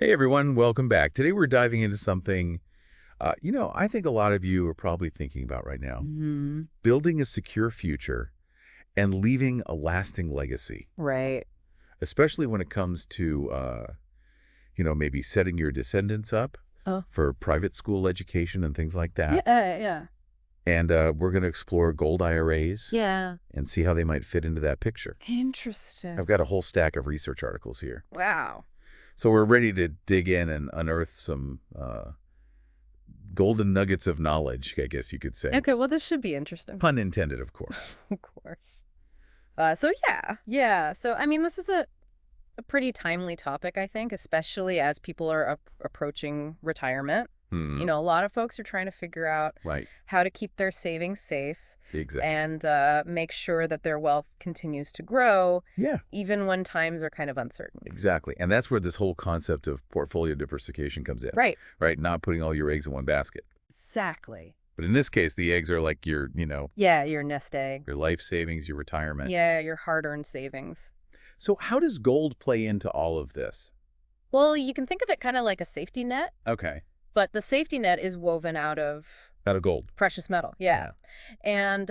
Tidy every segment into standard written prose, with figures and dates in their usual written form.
Hey everyone, welcome back. Today we're diving into something, I think a lot of you are probably thinking about right now. Hmm. Building a secure future and leaving a lasting legacy, Right. especially when it comes to, maybe setting your descendants up Oh, for private school education and things like yeah, that. yeah. And we're going to explore gold IRAs Yeah. and see how they might fit into that picture. I've Interesting. got a whole stack of research articles here. Wow. So we're ready to dig in and unearth some golden nuggets of knowledge, I guess you could say. Okay, well, this should be interesting. Pun intended, of course. Of course. So yeah. Yeah. So, I mean, this is a pretty timely topic, I think, especially as people are approaching retirement. Hmm. A lot of folks are trying to figure out Right. how to keep their savings safe Exactly. and make sure that their wealth continues to grow, Yeah, even when times are kind of uncertain. exactly. And that's where this whole concept of portfolio diversification comes in, Right. right? Not putting all your eggs in one basket. Exactly. But in this case, the eggs are like Yeah, your nest egg. your life savings, your retirement. Yeah, your hard-earned savings. So how does gold play into all of this? Well, you can think of it kind of like a safety net, Okay. but the safety net is woven out of Out of gold. precious metal. Yeah. And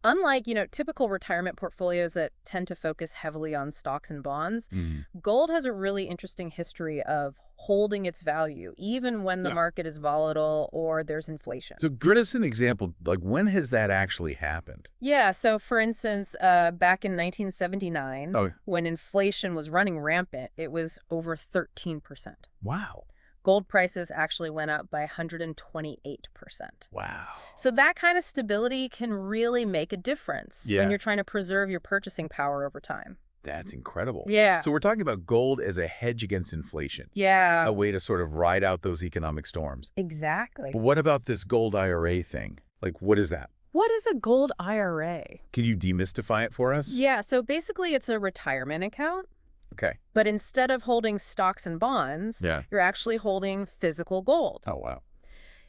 unlike, typical retirement portfolios that tend to focus heavily on stocks and bonds, Mm. gold has a really interesting history of holding its value, even when the Yeah. market is volatile or there's inflation. So give us an example, like when has that actually happened? Yeah, so for instance, back in 1979, Oh, when inflation was running rampant, it was over 13%. wow. Gold prices actually went up by 128%. Wow. So that kind of stability can really make a difference when Yeah. you're trying to preserve your purchasing power over time. That's incredible. Yeah. So we're talking about gold as a hedge against inflation, Yeah, a way to sort of ride out those economic storms. exactly. But what about this gold IRA thing? Like, what is that? What is a gold IRA? Can you demystify it for us? Yeah, so basically it's a retirement account, Okay. but instead of holding stocks and bonds, Yeah. you're actually holding physical gold. Oh, wow.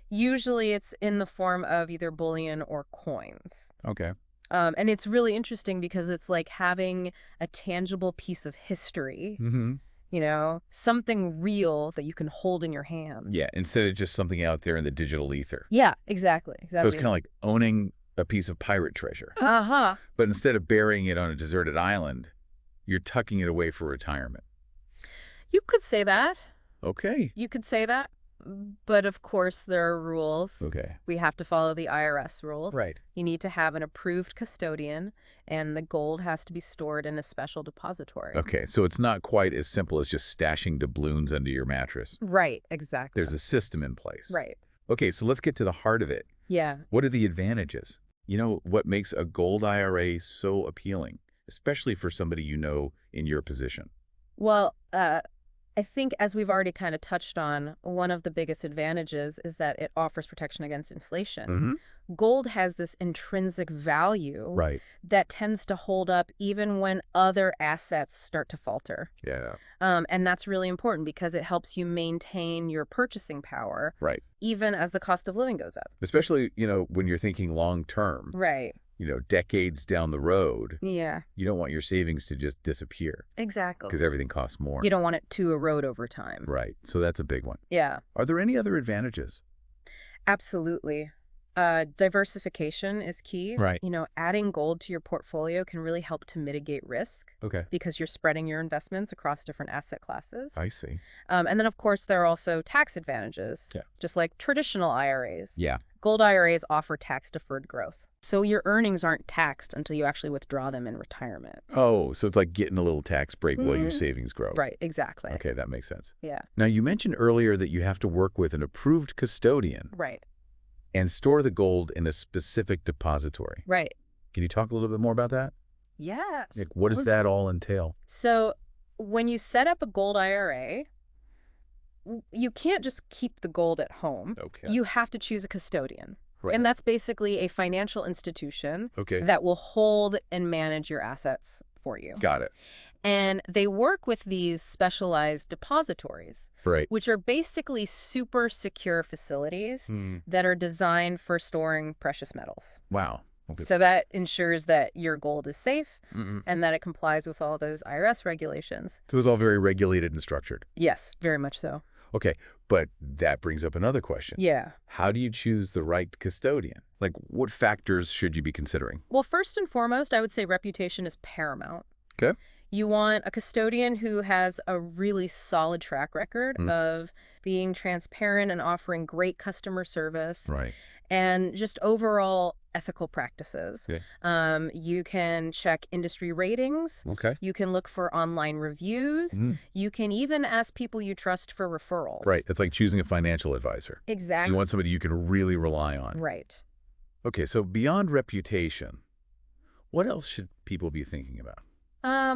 Usually it's in the form of either bullion or coins. Okay. And it's really interesting because it's like having a tangible piece of history, Mm-hmm. something real that you can hold in your hands. Yeah, instead of just something out there in the digital ether. Yeah, exactly. So it's Exactly. kind of like owning a piece of pirate treasure. Uh-huh. But instead of burying it on a deserted island, you're tucking it away for retirement. You could say that. Okay. You could say that. But of course, there are rules. Okay. We have to follow the IRS rules. Right. You need to have an approved custodian, and the gold has to be stored in a special depository. Okay, so it's not quite as simple as just stashing doubloons under your mattress. Right, exactly. There's a system in place. Right. Okay, so let's get to the heart of it. Yeah. What are the advantages? What makes a gold IRA so appealing, especially for somebody in your position? Well, I think as we've already kind of touched on, one of the biggest advantages is that it offers protection against inflation. Mm-hmm. Gold has this intrinsic value Right. that tends to hold up even when other assets start to falter. Yeah. And that's really important because it helps you maintain your purchasing power Right. even as the cost of living goes up. Especially, when you're thinking long term, Right. decades down the road, Yeah, you don't want your savings to just disappear exactly. because everything costs more. You don't want it to erode over time. Right. So that's a big one. Yeah, Are there any other advantages? absolutely. Diversification is key. Right. Adding gold to your portfolio can really help to mitigate risk Okay. because you're spreading your investments across different asset classes. I see. And then, of course, there are also tax advantages, Yeah. just like traditional IRAs. Yeah. Gold IRAs offer tax-deferred growth. So your earnings aren't taxed until you actually withdraw them in retirement. Oh, so it's like getting a little tax break while your Mhm. savings grow. Right, exactly. Okay, that makes sense. Yeah, Now, you mentioned earlier that you have to work with an approved custodian right, and store the gold in a specific depository. right. Can you talk a little bit more about that? Yes. Like, what does that all entail? So when you set up a gold IRA, you can't just keep the gold at home. Okay. You have to choose a custodian. Right. And that's basically a financial institution Okay. that will hold and manage your assets for you. Got it. And they work with these specialized depositories, Right. which are basically super secure facilities Hmm. that are designed for storing precious metals. Wow. Okay. So that ensures that your gold is safe Mm-mm. and that it complies with all those IRS regulations. So it's all very regulated and structured. Yes, very much so. Okay, but that brings up another question. Yeah. How do you choose the right custodian? Like, what factors should you be considering? Well, first and foremost, I would say reputation is paramount. Okay. You want a custodian who has a really solid track record of being transparent and offering great customer service Right. and just overall ethical practices. Okay. You can check industry ratings. Okay. You can look for online reviews. Mhm. You can even ask people you trust for referrals. Right. It's like choosing a financial advisor. Exactly. You want somebody you can really rely on. Right. Okay, so beyond reputation, what else should people be thinking about?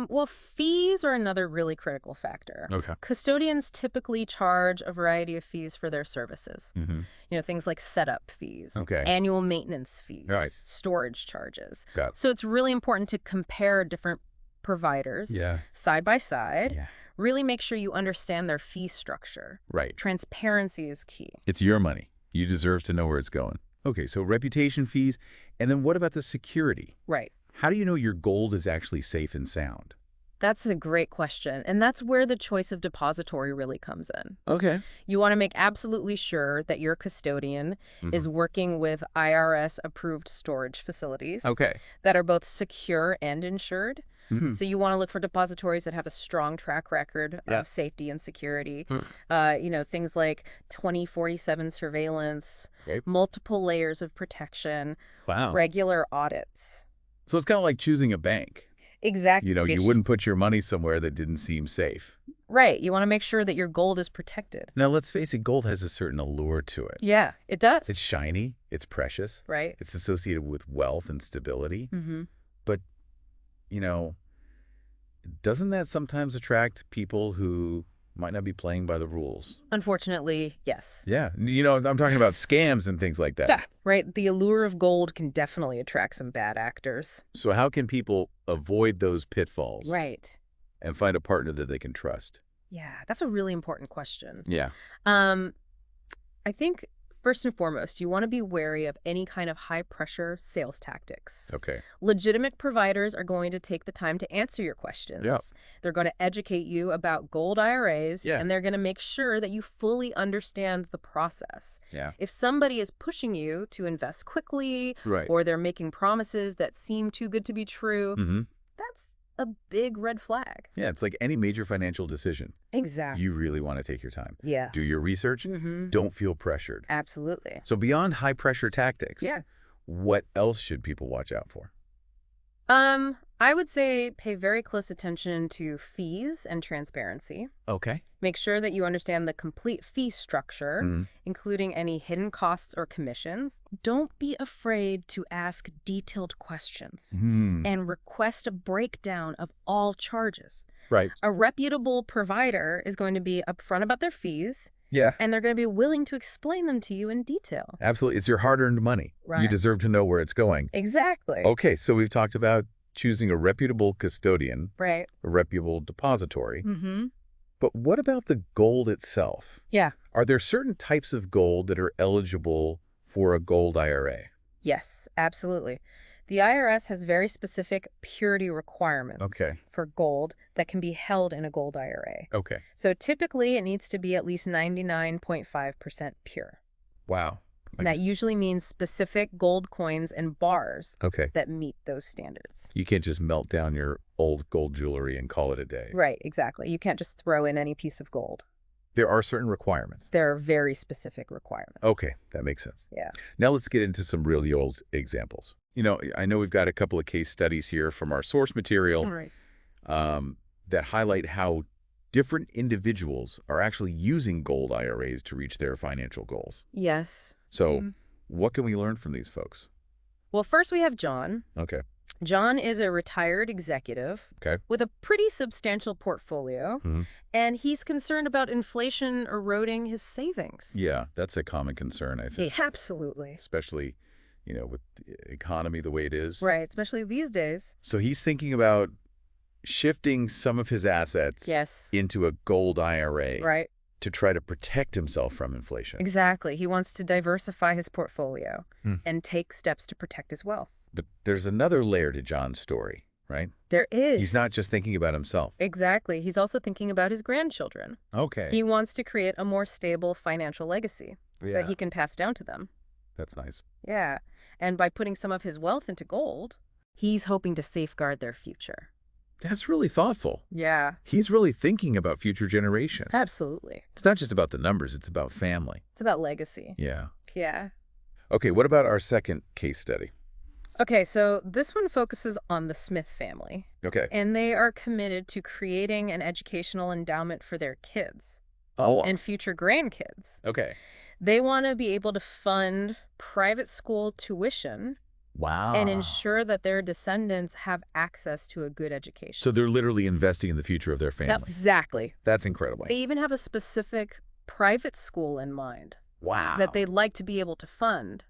Well, fees are another really critical factor. Okay. Custodians typically charge a variety of fees for their services. Mm-hmm. Things like setup fees, Okay. annual maintenance fees, Right. storage charges. Got it. So it's really important to compare different providers Yeah. side by side. Yeah. Really make sure you understand their fee structure. Right. Transparency is key. It's your money. You deserve to know where it's going. Okay, so reputation fees. And then what about the security? Right. How do you know your gold is actually safe and sound? That's a great question. And that's where the choice of depository really comes in. Okay. You want to make absolutely sure that your custodian is working with IRS-approved storage facilities Okay. that are both secure and insured. Mhm. So you want to look for depositories that have a strong track record Yeah. of safety and security. Hmm. Things like 2047 surveillance, Okay. multiple layers of protection, Wow. regular audits. So it's kind of like choosing a bank. Exactly. You wouldn't put your money somewhere that didn't seem safe. Right. You want to make sure that your gold is protected. Now, let's face it, gold has a certain allure to it. Yeah, it does. It's shiny, it's precious, Right. it's associated with wealth and stability. Mm-hmm. But, you know, doesn't that sometimes attract people who might not be playing by the rules? Unfortunately, yes. Yeah. I'm talking about scams and things like that. Yeah. Right. The allure of gold can definitely attract some bad actors. So how can people avoid those pitfalls Right. and find a partner that they can trust? Yeah, that's a really important question. Yeah. I think first and foremost, you want to be wary of any kind of high-pressure sales tactics. Okay. Legitimate providers are going to take the time to answer your questions. Yeah. They're going to educate you about gold IRAs, Yeah. and they're going to make sure that you fully understand the process. Yeah. If somebody is pushing you to invest quickly, Right. or they're making promises that seem too good to be true, Mm-hmm. that's a big red flag. Yeah, it's like any major financial decision. Exactly. You really want to take your time. Yeah. Do your research. Mm-hmm. Don't feel pressured. Absolutely. So beyond high-pressure tactics, Yeah. what else should people watch out for? I would say pay very close attention to fees and transparency. Okay. Make sure that you understand the complete fee structure, Mm. including any hidden costs or commissions. Don't be afraid to ask detailed questions Hmm. and request a breakdown of all charges. Right. A reputable provider is going to be upfront about their fees, Yeah. and they're going to be willing to explain them to you in detail. Absolutely. It's your hard-earned money. You Right. deserve to know where it's going. Exactly. Okay, so we've talked about choosing a reputable custodian, Right. a reputable depository. Mm-hmm. But what about the gold itself? Yeah. Are there certain types of gold that are eligible for a gold IRA? Yes, absolutely. The IRS has very specific purity requirements Okay. for gold that can be held in a gold IRA. Okay. So typically it needs to be at least 99.5% pure. Wow. And that usually means specific gold coins and bars Okay. that meet those standards. You can't just melt down your old gold jewelry and call it a day. Right, exactly. You can't just throw in any piece of gold. There are certain requirements. There are very specific requirements. Okay, that makes sense. Yeah. Now let's get into some really old examples. I know we've got a couple of case studies here from our source material All right. that highlight how different individuals are actually using gold IRAs to reach their financial goals. Yes. So Mhm. what can we learn from these folks? Well, first we have John. Okay. John is a retired executive Okay. with a pretty substantial portfolio, Mhm. and he's concerned about inflation eroding his savings. Yeah, that's a common concern, I think, Absolutely. especially, with the economy the way it is. Right, especially these days. So he's thinking about shifting some of his assets Yes. into a gold IRA Right, to try to protect himself from inflation. exactly. He wants to diversify his portfolio Hmm. and take steps to protect his wealth. But there's another layer to John's story, right? There is. He's not just thinking about himself. Exactly. He's also thinking about his grandchildren. Okay. He wants to create a more stable financial legacy that he can pass down to them. That's nice. Yeah. And by putting some of his wealth into gold, he's hoping to safeguard their future. That's really thoughtful. Yeah. He's really thinking about future generations. Absolutely. It's not just about the numbers, it's about family. It's about legacy. Yeah. Yeah. Okay, what about our second case study? Okay, so this one focuses on the Smith family. Okay. And they are committed to creating an educational endowment for their kids Oh. and future grandkids. Okay. They want to be able to fund private school tuition Wow. and ensure that their descendants have access to a good education. So they're literally investing in the future of their family. Exactly. That's incredible. They even have a specific private school in mind Wow. that they'd like to be able to fund.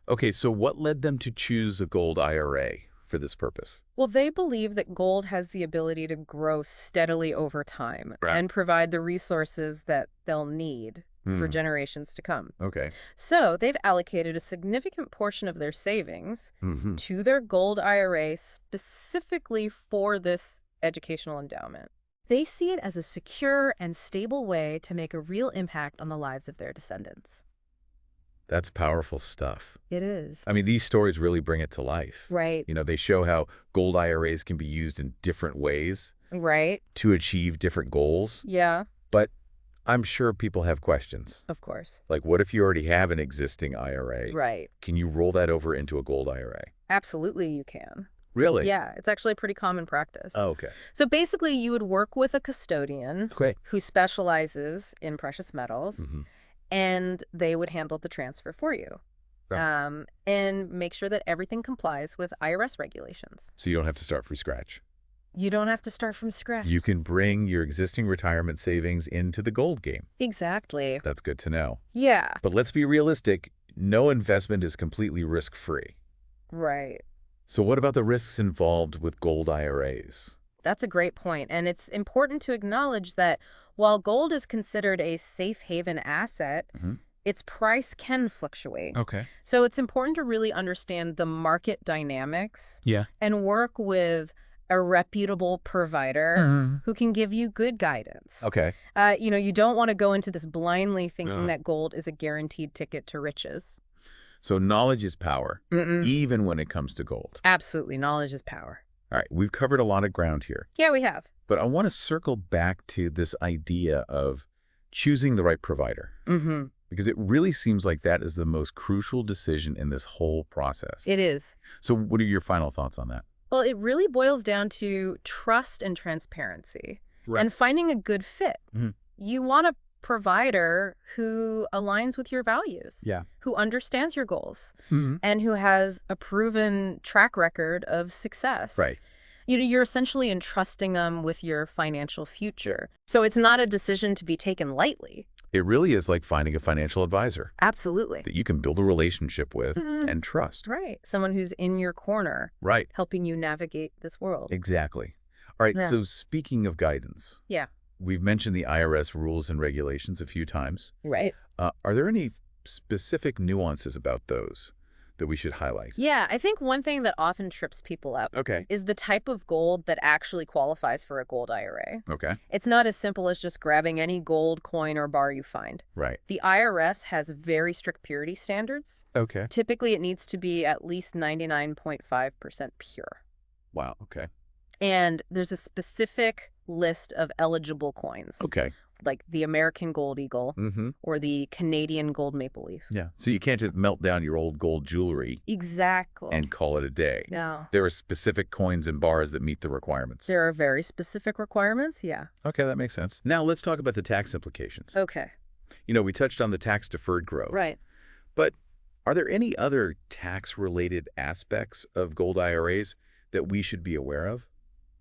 Okay, so what led them to choose a gold IRA for this purpose? Well, they believe that gold has the ability to grow steadily over time and provide the resources that they'll need for generations to come. Okay. So they've allocated a significant portion of their savings to their gold IRA specifically for this educational endowment. They see it as a secure and stable way to make a real impact on the lives of their descendants. That's powerful stuff. It is. I mean, these stories really bring it to life. Right. You know, they show how gold IRAs can be used in different ways Right. to achieve different goals. Yeah, But I'm sure people have questions. of course. Like, what if you already have an existing IRA? Right. Can you roll that over into a gold IRA? Absolutely, you can. Really? Yeah, it's actually a pretty common practice. Oh, okay. So basically, you would work with a custodian Okay. who specializes in precious metals, and they would handle the transfer for you. And make sure that everything complies with IRS regulations. So you don't have to start from scratch. You don't have to start from scratch. You can bring your existing retirement savings into the gold game. Exactly. That's good to know. Yeah. But let's be realistic. No investment is completely risk-free. Right. So what about the risks involved with gold IRAs? That's a great point. And it's important to acknowledge that while gold is considered a safe haven asset, its price can fluctuate. Okay. So it's important to really understand the market dynamics and work with a reputable provider who can give you good guidance. Okay. You don't want to go into this blindly thinking that gold is a guaranteed ticket to riches. So knowledge is power, even when it comes to gold. Absolutely. Knowledge is power. All right. We've covered a lot of ground here. Yeah, we have. But I want to circle back to this idea of choosing the right provider. Because it really seems like that is the most crucial decision in this whole process. It is. So what are your final thoughts on that? Well, it really boils down to trust and transparency and finding a good fit. You want a provider who aligns with your values, who understands your goals, and who has a proven track record of success. Right. You're essentially entrusting them with your financial future. So it's not a decision to be taken lightly. It really is like finding a financial advisor Absolutely. that you can build a relationship with and trust. Right. Someone who's in your corner, Right. helping you navigate this world. Exactly. All right. Yeah. So speaking of guidance, Yeah. we've mentioned the IRS rules and regulations a few times. Right. Are there any specific nuances about those that we should highlight? Yeah, I think one thing that often trips people up Okay. is the type of gold that actually qualifies for a gold IRA. Okay. It's not as simple as just grabbing any gold coin or bar you find. Right. The IRS has very strict purity standards. Okay. Typically, it needs to be at least 99.5% pure. Wow. Okay. And there's a specific list of eligible coins, Okay. like the American Gold Eagle or the Canadian Gold Maple Leaf. Yeah. So you can't just melt down your old gold jewelry Exactly. and call it a day. No. There are specific coins and bars that meet the requirements. There are very specific requirements, yeah. Okay, that makes sense. Now let's talk about the tax implications. Okay. You know, we touched on the tax-deferred growth. Right. But are there any other tax-related aspects of gold IRAs that we should be aware of?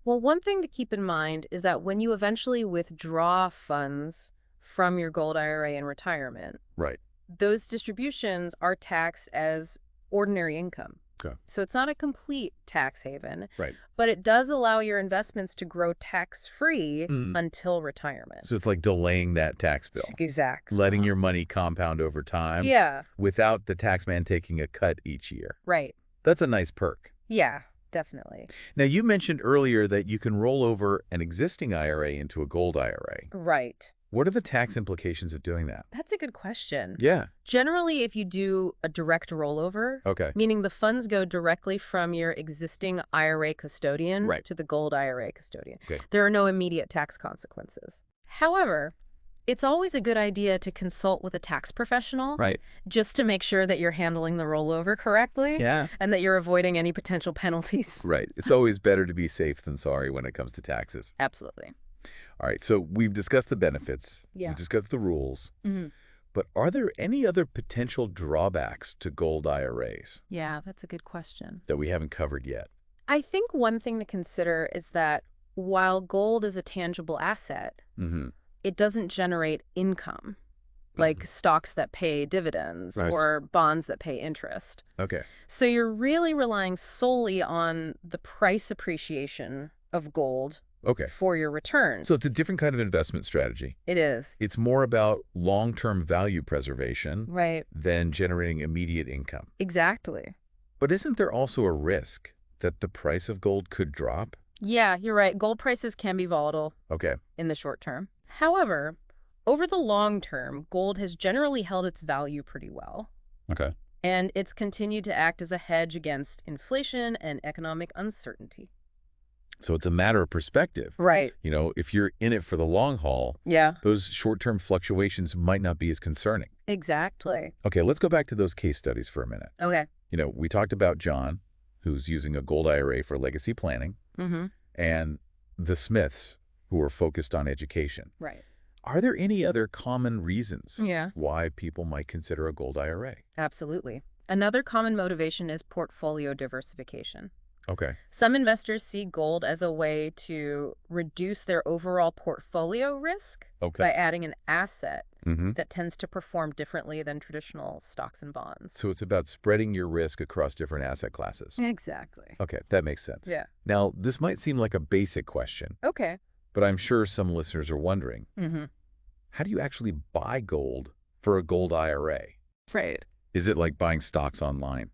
Well, one thing to keep in mind is that when you eventually withdraw funds from your gold IRA in retirement, Right. those distributions are taxed as ordinary income. Okay. So it's not a complete tax haven, Right. but it does allow your investments to grow tax-free until retirement. So it's like delaying that tax bill. Exactly. Letting your money compound over time Yeah, without the tax man taking a cut each year. right. That's a nice perk. Yeah, definitely. Now, you mentioned earlier that you can roll over an existing IRA into a gold IRA. Right. What are the tax implications of doing that? That's a good question. Yeah. Generally, if you do a direct rollover, Okay. meaning the funds go directly from your existing IRA custodian Right. to the gold IRA custodian, Okay. there are no immediate tax consequences. However, it's always a good idea to consult with a tax professional, Right. just to make sure that you're handling the rollover correctly, Yeah. and that you're avoiding any potential penalties. Right. It's always better to be safe than sorry when it comes to taxes. Absolutely. All right. So we've discussed the benefits. Yeah. We've discussed the rules. Mm-hmm. But are there any other potential drawbacks to gold IRAs Yeah, that's a good question. that we haven't covered yet? I think one thing to consider is that while gold is a tangible asset, Mm-hmm. it doesn't generate income, like stocks that pay dividends Right. or bonds that pay interest. Okay. So you're really relying solely on the price appreciation of gold Okay. for your returns. So it's a different kind of investment strategy. It is. It's more about long-term value preservation Right. than generating immediate income. Exactly. But isn't there also a risk that the price of gold could drop? Yeah, you're right. Gold prices can be volatile Okay. in the short term. However, over the long term, gold has generally held its value pretty well. Okay. And it's continued to act as a hedge against inflation and economic uncertainty. So it's a matter of perspective. Right. You know, if you're in it for the long haul, Yeah. those short-term fluctuations might not be as concerning. Exactly. Okay, let's go back to those case studies for a minute. Okay. You know, we talked about John, who's using a gold IRA for legacy planning, Mm-hmm. and the Smiths, who are focused on education. Right. Are there any other common reasons Yeah. why people might consider a gold IRA? Absolutely. Another common motivation is portfolio diversification. Okay. Some investors see gold as a way to reduce their overall portfolio risk Okay. by adding an asset Mm-hmm. that tends to perform differently than traditional stocks and bonds. So it's about spreading your risk across different asset classes. Exactly. Okay, that makes sense. Yeah. Now, this might seem like a basic question, Okay. but I'm sure some listeners are wondering, Mm-hmm. how do you actually buy gold for a gold IRA? Right. Is it like buying stocks online?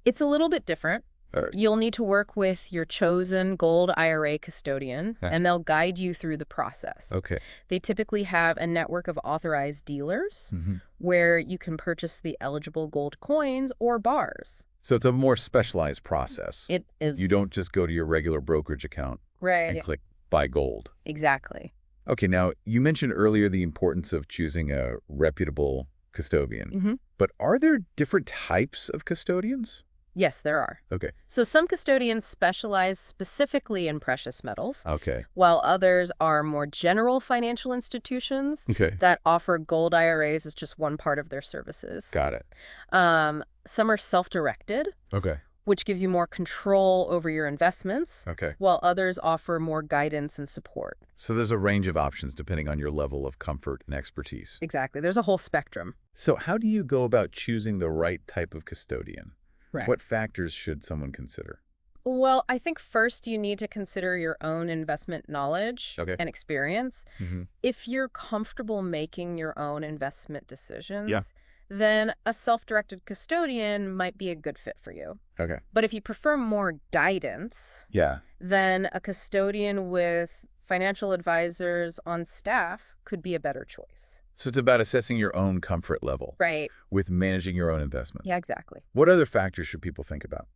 It's a little bit different. Or- You'll need to work with your chosen gold IRA custodian, Yeah. and they'll guide you through the process. Okay. They typically have a network of authorized dealers Mm-hmm. where you can purchase the eligible gold coins or bars. So it's a more specialized process. It is. You don't just go to your regular brokerage account and Right. click buy gold. Exactly. Okay, now you mentioned earlier the importance of choosing a reputable custodian. Mm-hmm. But are there different types of custodians? Yes, there are. Okay. So some custodians specialize specifically in precious metals, Okay. while others are more general financial institutions Okay. that offer gold IRAs as just one part of their services. Got it. Some are self-directed, Okay. which gives you more control over your investments, Okay. while others offer more guidance and support. So there's a range of options depending on your level of comfort and expertise. Exactly. There's a whole spectrum. So how do you go about choosing the right type of custodian? Right. What factors should someone consider? Well, I think first you need to consider your own investment knowledge Okay. and experience. Mm-hmm. If you're comfortable making your own investment decisions, Yeah. then a self-directed custodian might be a good fit for you. Okay. But if you prefer more guidance, Yeah. then a custodian with financial advisors on staff could be a better choice. So it's about assessing your own comfort level Right. with managing your own investments. Yeah, exactly. What other factors should people think about?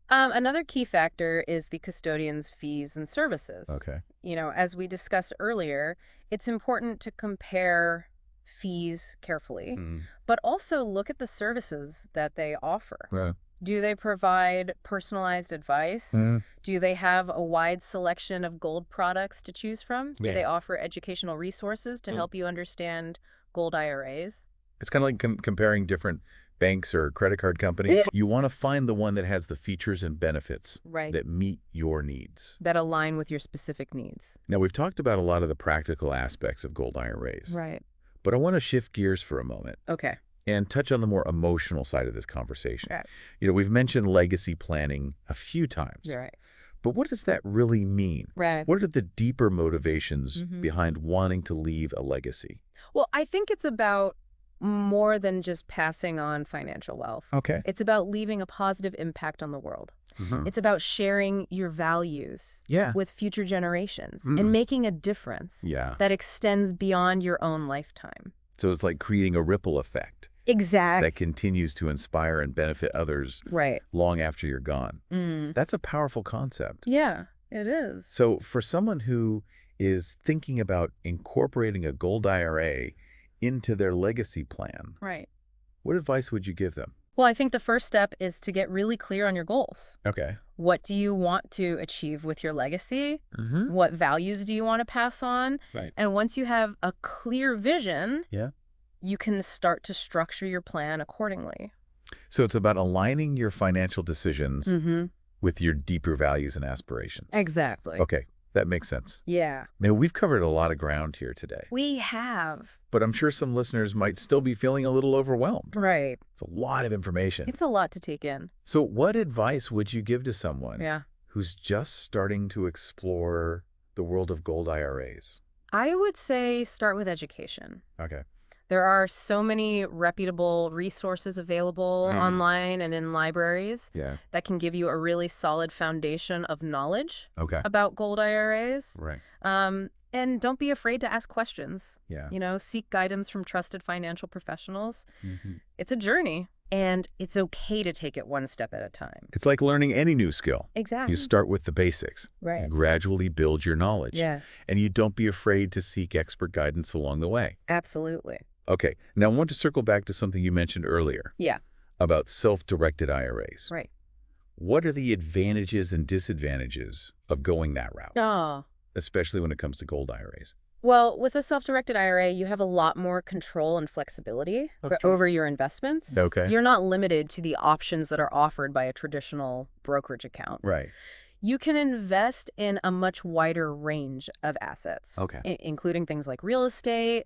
Another key factor is the custodian's fees and services. Okay. As we discussed earlier, it's important to compare fees carefully, Mm. but also look at the services that they offer. Right. Do they provide personalized advice? Mm. Do they have a wide selection of gold products to choose from? Do Yeah. they offer educational resources to help you understand gold IRAs? It's kind of like comparing different banks or credit card companies. You want to find the one that has the features and benefits Right. that meet your needs. That align with your specific needs. Now, we've talked about a lot of the practical aspects of gold IRAs, Right. but I want to shift gears for a moment Okay. and touch on the more emotional side of this conversation. Right. We've mentioned legacy planning a few times, You're right. but what does that really mean? Right. What are the deeper motivations Mhm. behind wanting to leave a legacy? Well, I think it's about more than just passing on financial wealth. Okay. It's about leaving a positive impact on the world. It's about sharing your values with future generations and making a difference that extends beyond your own lifetime. So it's like creating a ripple effect. Exactly. That continues to inspire and benefit others long after you're gone. That's a powerful concept. Yeah, it is. So for someone who is thinking about incorporating a gold IRA into their legacy plan, what advice would you give them? Well, I think the first step is to get really clear on your goals. Okay. What do you want to achieve with your legacy? What values do you want to pass on? And once you have a clear vision, you can start to structure your plan accordingly. So it's about aligning your financial decisions with your deeper values and aspirations. Exactly. Okay, that makes sense. Yeah. Now, we've covered a lot of ground here today. We have. But I'm sure some listeners might still be feeling a little overwhelmed. Right. It's a lot of information. It's a lot to take in. So what advice would you give to someone who's just starting to explore the world of gold IRAs? I would say start with education. Okay. There are so many reputable resources available online and in libraries that can give you a really solid foundation of knowledge about gold IRAs. Right. And don't be afraid to ask questions. Yeah. You know, seek guidance from trusted financial professionals. It's a journey, and it's okay to take it one step at a time. It's like learning any new skill. Exactly. You start with the basics. Right. You gradually build your knowledge. Yeah. And you don't be afraid to seek expert guidance along the way. Absolutely. Okay. Now, I want to circle back to something you mentioned earlier. Yeah. About self-directed IRAs. Right. What are the advantages and disadvantages of going that route? Especially when it comes to gold IRAs. Well, with a self-directed IRA, you have a lot more control and flexibility over your investments. Okay. You're not limited to the options that are offered by a traditional brokerage account. Right. You can invest in a much wider range of assets, including things like real estate,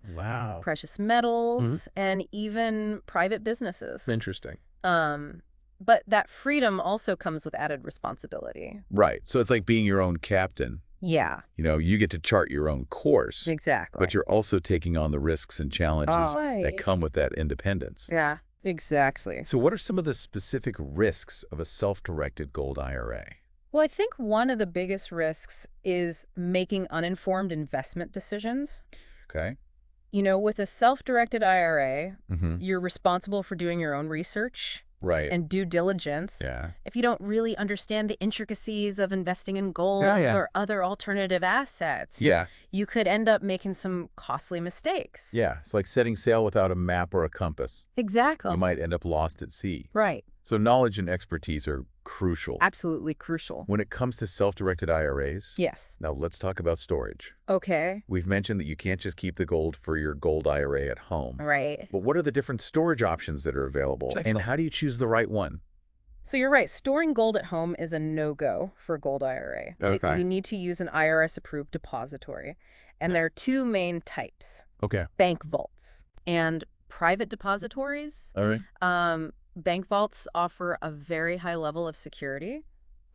precious metals, and even private businesses. Interesting. But that freedom also comes with added responsibility. Right. So it's like being your own captain. Yeah. You know, you get to chart your own course. Exactly. But you're also taking on the risks and challenges that come with that independence. Yeah, exactly. So what are some of the specific risks of a self-directed gold IRA? Well, I think one of the biggest risks is making uninformed investment decisions. Okay. You know, with a self-directed IRA, you're responsible for doing your own research. And due diligence. Yeah. If you don't really understand the intricacies of investing in gold or other alternative assets, you could end up making some costly mistakes. Yeah. It's like setting sail without a map or a compass. Exactly. You might end up lost at sea. Right. So knowledge and expertise are crucial. Absolutely crucial. When it comes to self-directed IRAs, now let's talk about storage. Okay. We've mentioned that you can't just keep the gold for your gold IRA at home. Right. But what are the different storage options that are available? And how do you choose the right one? So you're right. Storing gold at home is a no-go for a gold IRA. Okay. You need to use an IRS-approved depository. And there are two main types. Okay. Bank vaults and private depositories. All right. Bank vaults offer a very high level of security.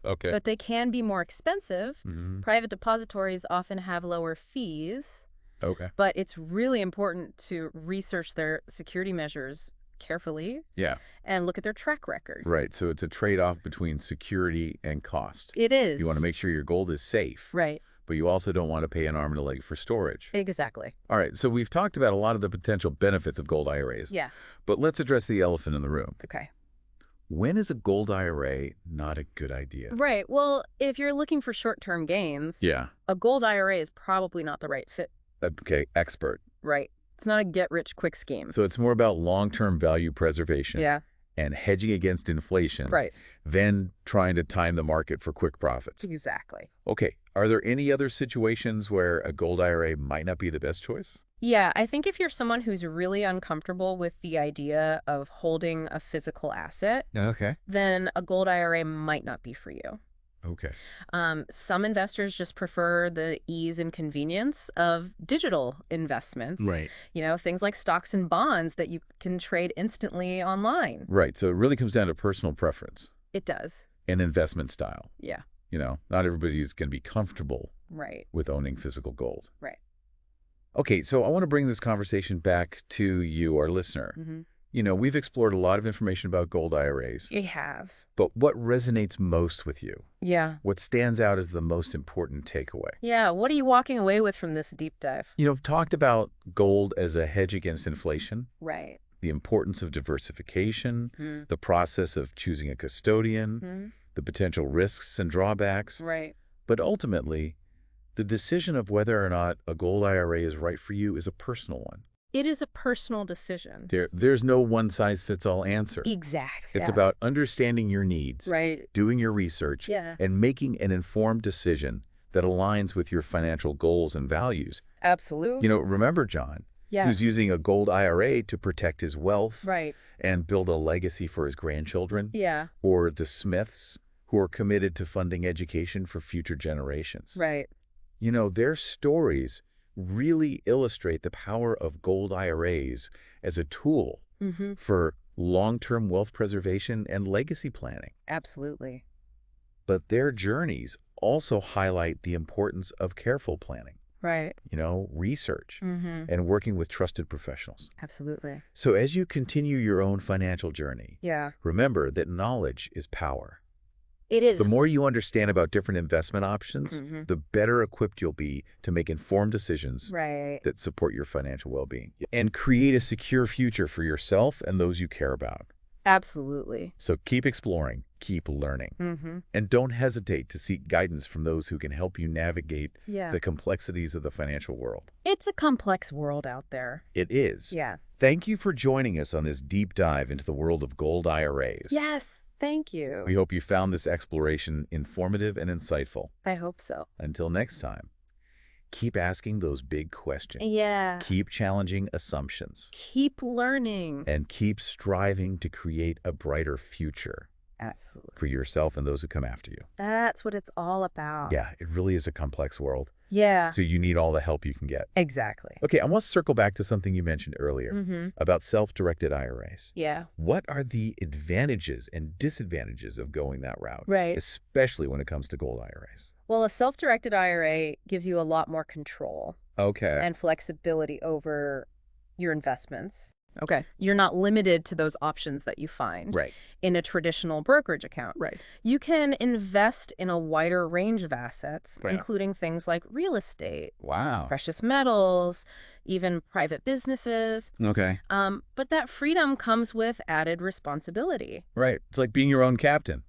Okay. But they can be more expensive. Private depositories often have lower fees. Okay. But it's really important to research their security measures carefully. Yeah. And look at their track record. Right. So it's a trade-off between security and cost. It is. You want to make sure your gold is safe. Right. But you also don't want to pay an arm and a leg for storage. Exactly. All right. So we've talked about a lot of the potential benefits of gold IRAs. Yeah. But let's address the elephant in the room. Okay. When is a gold IRA not a good idea? Right. Well, if you're looking for short-term gains, a gold IRA is probably not the right fit. Okay. Expert. Right. It's not a get-rich-quick scheme. So it's more about long-term value preservation. Yeah. And hedging against inflation. Right. Than trying to time the market for quick profits. Exactly. Okay. Are there any other situations where a gold IRA might not be the best choice? Yeah, I think if you're someone who's really uncomfortable with the idea of holding a physical asset, then a gold IRA might not be for you. Okay. Some investors just prefer the ease and convenience of digital investments. Right. You know, things like stocks and bonds that you can trade instantly online. Right. So it really comes down to personal preference. It does. And investment style. Yeah. You know, not everybody's going to be comfortable with owning physical gold. Right. Okay, so I want to bring this conversation back to you, our listener. We've explored a lot of information about gold IRAs, You have. but what resonates most with you? Yeah. What stands out as the most important takeaway? Yeah, what are you walking away with from this deep dive? I've talked about gold as a hedge against inflation, Right. the importance of diversification, Mm. the process of choosing a custodian, Mm. the potential risks and drawbacks, Right. but ultimately, the decision of whether or not a gold IRA is right for you is a personal one. It is a personal decision. There's no one-size-fits-all answer. Exactly. It's about understanding your needs, Right. doing your research, Yeah. and making an informed decision that aligns with your financial goals and values. Absolutely. Remember John, Yeah. who's using a gold IRA to protect his wealth Right. and build a legacy for his grandchildren, Yeah. or the Smiths, who are committed to funding education for future generations. Right. Their stories really illustrate the power of gold IRAs as a tool Mm-hmm. for long-term wealth preservation and legacy planning. Absolutely. But their journeys also highlight the importance of careful planning, Right. research, Mm-hmm. and working with trusted professionals. Absolutely. So as you continue your own financial journey, Yeah. remember that knowledge is power. It is. The more you understand about different investment options, Mm-hmm. the better equipped you'll be to make informed decisions Right. that support your financial well-being and create a secure future for yourself and those you care about. Absolutely. So keep exploring, keep learning, Mm-hmm. and don't hesitate to seek guidance from those who can help you navigate Yeah. the complexities of the financial world. It's a complex world out there. It is. Yeah. Thank you for joining us on this deep dive into the world of gold IRAs. Yes. Thank you. We hope you found this exploration informative and insightful. I hope so. Until next time, keep asking those big questions. Yeah. Keep challenging assumptions. Keep learning. And keep striving to create a brighter future Absolutely. for yourself and those who come after you. That's what it's all about. Yeah, it really is a complex world. Yeah. So you need all the help you can get. Exactly. Okay, I want to circle back to something you mentioned earlier Mm-hmm. about self-directed IRAs. Yeah. What are the advantages and disadvantages of going that route? Right. Especially when it comes to gold IRAs. Well, a self-directed IRA gives you a lot more control Okay. and flexibility over your investments. Okay. You're not limited to those options that you find Right. in a traditional brokerage account. Right. You can invest in a wider range of assets, Yeah. including things like real estate, Wow. precious metals, even private businesses. Okay. But that freedom comes with added responsibility. Right. It's like being your own captain.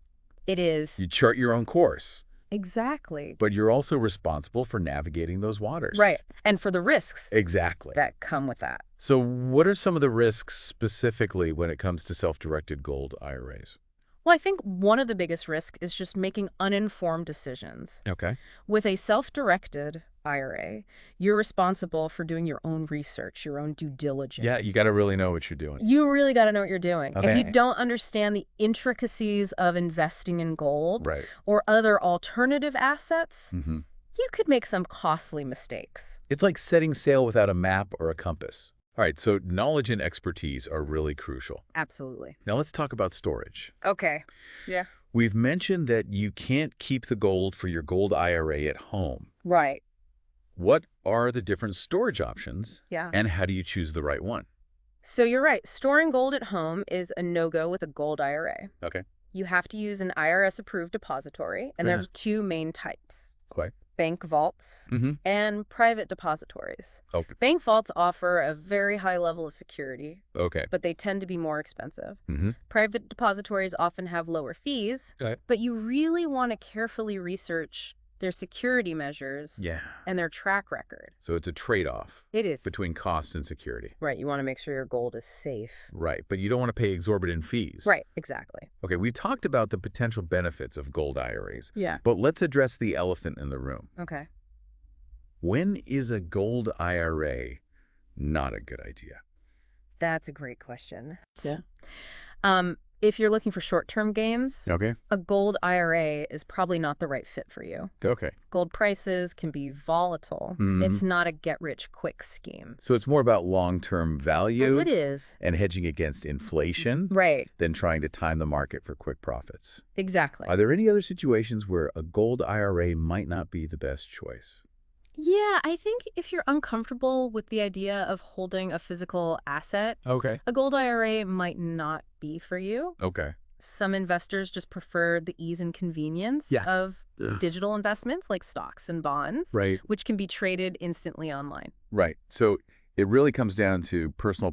It is. You chart your own course, Exactly. but you're also responsible for navigating those waters. Right. And for the risks Exactly. that come with that. So what are some of the risks specifically when it comes to self-directed gold IRAs? Well, I think one of the biggest risks is just making uninformed decisions. Okay. With a self-directed IRA, you're responsible for doing your own research, your own due diligence. Yeah, you got to really know what you're doing. You really got to know what you're doing. If Okay. you don't understand the intricacies of investing in gold Right. or other alternative assets, Mm-hmm. you could make some costly mistakes. It's like setting sail without a map or a compass. All right, so knowledge and expertise are really crucial. Absolutely. Now let's talk about storage. Okay. Yeah. We've mentioned that you can't keep the gold for your gold IRA at home. Right. What are the different storage options, Yeah. and how do you choose the right one? So you're right. Storing gold at home is a no-go with a gold IRA. Okay. You have to use an IRS-approved depository, and there's two main types. Okay. Bank vaults Mm-hmm. and private depositories. Okay. Bank vaults offer a very high level of security, Okay. but they tend to be more expensive. Mm-hmm. Private depositories often have lower fees, Okay. but you really want to carefully research their security measures Yeah. and their track record. So it's a trade-off It is. between cost and security. Right. You want to make sure your gold is safe. Right, but you don't want to pay exorbitant fees. Right. Exactly. Okay, we talked about the potential benefits of gold IRAs, Yeah. but let's address the elephant in the room. Okay. When is a gold IRA not a good idea? That's a great question. Yeah. If you're looking for short-term gains, Okay. a gold IRA is probably not the right fit for you. Okay. Gold prices can be volatile. Mhm. It's not a get-rich-quick scheme. So it's more about long-term value It is. and hedging against inflation Right. than trying to time the market for quick profits. Exactly. Are there any other situations where a gold IRA might not be the best choice? Yeah, I think if you're uncomfortable with the idea of holding a physical asset, a gold IRA might not be for you. Okay. Some investors just prefer the ease and convenience of digital investments like stocks and bonds, which can be traded instantly online. Right. So it really comes down to personal